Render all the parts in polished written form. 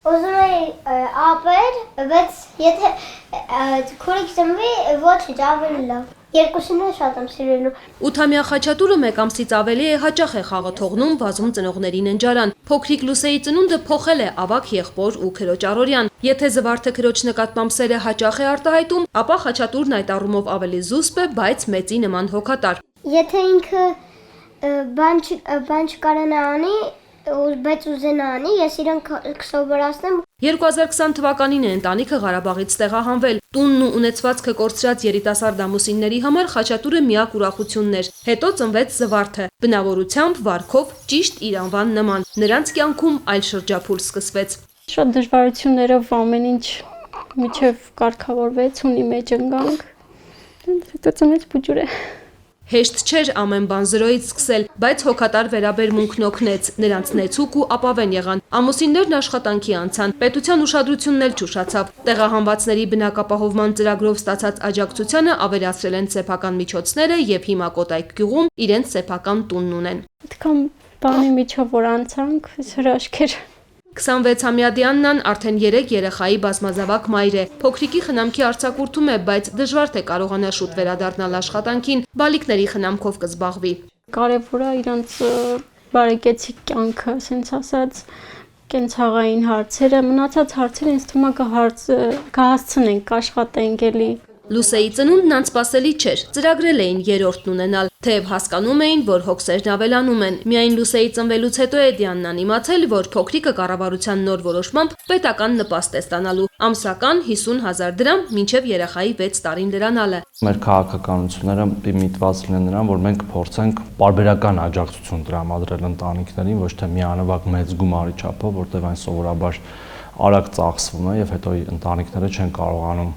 Ուզում էի ապեր, բայց եթե քուրիկ ծնվի, ոչինչ ավելի լավ։ Երկուսին էլ շատ եմ սիրելու։ 8-ամյա Խաչատուրը մեկ ամսից ավելի է հաճախ է խաղը թողնում վազում ծնողների ննջարան։ Փոքրիկ Լուսեի ծնունդը փոխել է ավագ եղբոր ու քրոջ Արորյան։ Եթե Զվարթը քրոջ նկատմամբ սերը հաճախ է արտահայտում, ապա Խաչատուրն այդ առումով ավելի զուսպ է, բայց մեծի նման հոգատար։ Եթե ինքը բան չկարանա անի, բայց ուզենա անի, ես իրեն կսովորացնեմ։ 2020 թվականին է ընտանիքը Ղարաբաղից տեղահանվել։ Տունն ու ունեցվածքը կորցրած երիտասարդ ամուսինների համար Խաչատուրը միակ ուրախությունն էր։ Հետո ծնվեց Զվարթը, բնավորությամբ, վարքով ճիշտ իր անվան նման։ Նրանց կյանքում այլ շրջափուլ սկսվեց։ Շատ դժվարություններով ամեն ինչ միջև կարգավորվեց, ունի մեջ ընկանք։ Հետո ծնվեց Բուջուրը։ Հեշտ չէր ամեն բան զրոյից սկսել, բայց հոգատար վերաբերմունքն օգնեց, նրանց նեցուկ ու ապավեն եղան։ Ամուսիններն աշխատանքի անցան, պետության ուշադրությունն էլ չուշացավ։ Տեղահանվածների բնակապահովման ծրագրով ստացած աջակցությանը ավելացրել են սեփական միջոցները եւ հիմա Կոտայք գյուղում իրենց սեփական տունն ունեն։ Այդքան բանի միջով որ անցանք, հրաշք էր։ 26-ամյա Դիաննան արդեն 3 երեխայի բազմազավակ մայր է։ Փոքրիկի խնամքի արձակուրդում է, բայց դժվար թե կարողանա շուտ վերադառնալ աշխատանքին, բալիկների խնամքով կզբաղվի։ Կարևորը իրանց բարեկեցիկ կյանքը, ասենց ասած, կենցաղային հարցերը, մնացած հարցերը ինձ թվում է կհասցնենք, կաշխատենք էլի։ Լուսեի ծնունդն անսպասելի չէր, ծրագրել էին երրորդն ունենալ, թեև հասկանում էին, որ հոգսերն ավելանում են։ Միայն Լուսեի ծնվելուց հետո է Դիաննան իմացել, որ փոքրիկը կառավարության նոր որոշմամբ պետական նպաստ է ստանալու, ամսական 50,000 դրամ մինչև երեխայի 6 տարին լրանալը։ Մեր քաղաքականությունները միտված լինեն նրան, որ մենք փորձենք պարբերական աջակցություն տրամադրել ընտանիքներին, ոչ թե միանվագ մեծ գումարի չափով, որտեղ այն սովորաբար արագ ծախսվում է եւ հետո ընտանիքները չեն կարողանում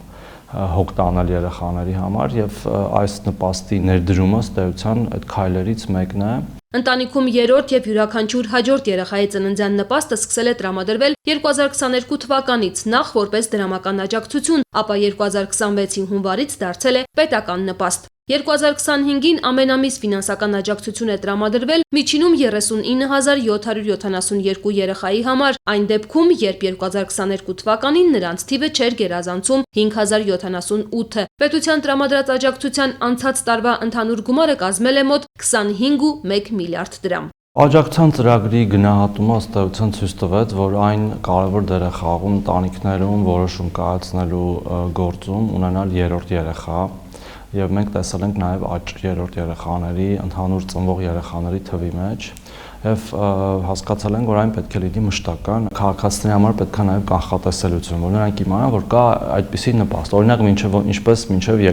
հոգ տանել երեխաների համար եւ այս նպաստի ներդրումը ստեյության այդ քայլերից մեկն է։ Ընտանիքում երրորդ եւ յուրաքանչյուր հաջորդ երեխայի ծննդյան նպաստը սկսել է տրամադրվել 2022 թվականից, նախ որպես դրամական աջակցություն, ապա 2026-ի հունվարից դարձել է պետական նպաստ։ 2025-ին ամեն ամիս ֆինանսական աջակցություն է տրամադրվել միջինում 39,772 երեխայի համար, այն դեպքում, երբ 2022 թվականին նրանց թիվը չէր գերազանցում 5,078-ը։ Պետության տրամադրած աջակցության անցած տարվա ընդհանուր գումարը կազմել է մոտ 25,1 միլիարդ դրամ։ Աջակցության ծրագրի գնահատումը ըստ էության ցույց տվեց, որ այն կարևոր դեր է խաղում ընտանիքներում որոշում կայացնելու գործում ունենալ երրորդ երեխա։ Եվ մենք տեսել ենք նաև աճ երրորդ երեխաների, ընդհանուր ծնվող երեխաների թվի մեջ եւ հասկացել ենք, որ այն պետք է լինի մշտական։ Քաղաքացիների համար պետք է նաև կանխատեսելիություն, որ նրանք իմանան, որ կա այդպիսի նպաստ։ Օրինակ, ինչպես մինչև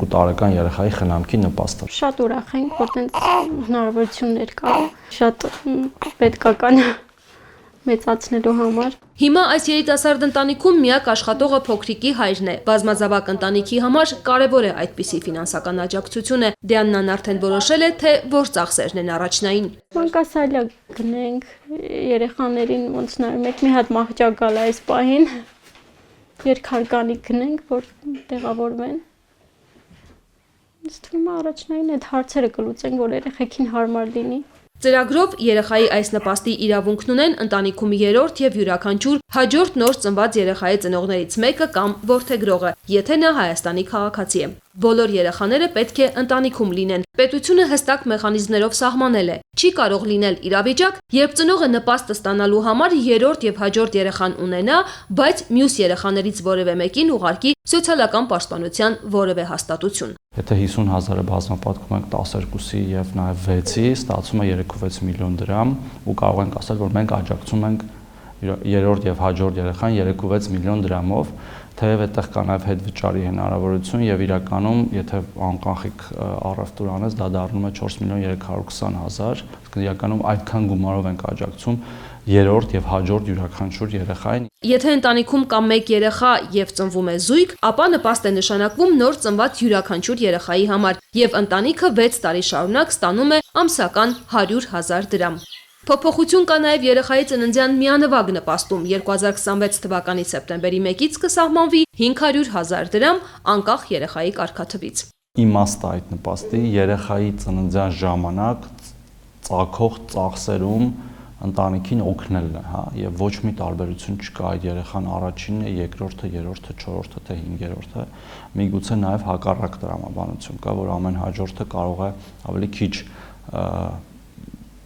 2 տարեկան երեխայի խնամքի նպաստը։ Շատ ուրախ ենք, որ տենց հնարավորություններ կա, շատ պետքական մեծացնելու համար։ Հիմա այս երիտասարդ ընտանիքում միակ աշխատողը փոքրիկի հայրն է։ Բազմազավակ ընտանիքի համար կարևոր է այդպիսի ֆինանսական աջակցությունը։ Դիաննան արդեն որոշել է, թե որ ծախսերն են առաջնային։ Մանկասալիա գնենք, երեխաներին ոնց նայում եք, մի հատ մահճակ գալ այս պահին, երկհարկանի գնենք, որ տեղավորվեն։ Ինձ թվում է առաջնային այդ հարցերը կլուծենք, որ երեխեքին հարմար լինի։ Ծրագրով երեխայի այս նպաստի իրավունքն ունեն ընտանիքում երրորդ եւ յուրաքանչյուր հաջորդ նոր ծնված երեխայի ծնողներից մեկը կամ որդեգրողը, եթե նա Հայաստանի քաղաքացի է։ Բոլոր երեխաները պետք է ընտանիքում լինեն։ Պետությունը հստակ մեխանիզմներով սահմանել է։ Չի կարող լինել իրավիճակ, երբ ծնողը նպաստը ստանալու համար երրորդ եւ հաջորդ երեխան ունենա, բայց մյուս երեխաներից որևէ մեկին ուղարկի սոցիալական պաշտպանության որևէ հաստատություն։ Եթե 50,000-ը բազմապատկում ենք 12-ի եւ նաեւ 6-ի, ստացվում է 3.6 միլիոն դրամ ու կարող ենք ասել, որ մենք աջակցում ենք երրորդ եւ հաջորդ երեխան 3.6 միլիոն դրամով, թեև այդտեղ կա նաեւ հետվճարի հնարավորություն եւ իրականում, եթե անկանխիկ առևտուր անես, դա դառնում է 4.320.000, իսկ իրականում այդքան գումարով ենք աջակցում երրորդ եւ հաջորդ յուրաքանչյուր երեխային։ Եթե ընտանիքում կա մեկ երեխա եւ ծնվում է զույգ, ապա նպաստ է նշանակվում նոր ծնված յուրաքանչյուր երեխայի համար եւ ընտանիքը 6 տարի շարունակ ստանում է ամսական 100,000 դրամ։ Փոփոխություն կա նաև երեխայի ծննդյան միանվագ նպաստում 2026 թվականի սեպտեմբերի 1-ից կսահմանվի 500,000 դրամ անկախ երեխայի կարգաթվից։ Իմաստը այդ նպաստի երեխայի ծննդյան ժամանակ ծագող ծախսերում ընտանիքին օգնելն է, հա, եւ ոչ մի տարբերություն չկա այդ երեխան առաջինն է, երկրորդը, երրորդը, չորրորդը, թե հինգերորդը, միգուցե նաեւ հակառակ տրամաբանություն կա, որ ամեն հաջորդը կարող է ավելի քիչ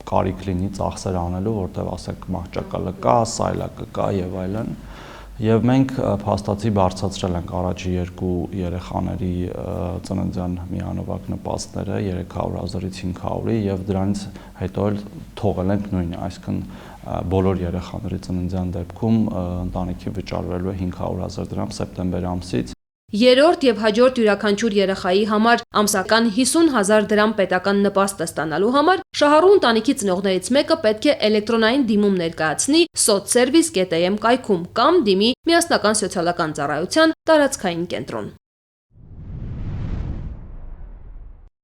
կարիք լինի ծախսեր անելու, որտեղ ասենք մահճակալը կա, սայլակը կա եւ այլն։ Եվ մենք փաստացի բարձրացրել ենք առաջի երկու երեխաների ծննդյան միանվագ նպաստները 300,000-ից 500-ի եւ դրանից հետո էլ թողել ենք նույնը, այսինքն բոլոր երեխաների ծննդյան դեպքում ընտանիքին վճարվելու է 500,000 դրամ սեպտեմբեր ամսից։ Երրորդ եւ հաջորդ յուրաքանչյուր երեխայի համար ամսական 50,000 դրամ պետական նպաստը ստանալու համար Շահառու ընտանիքի ծնողներից մեկը պետք է էլեկտրոնային դիմում ներկայացնի sotservice.am կայքում կամ դիմի միասնական սոցիալական ծառայության տարածքային կենտրոն։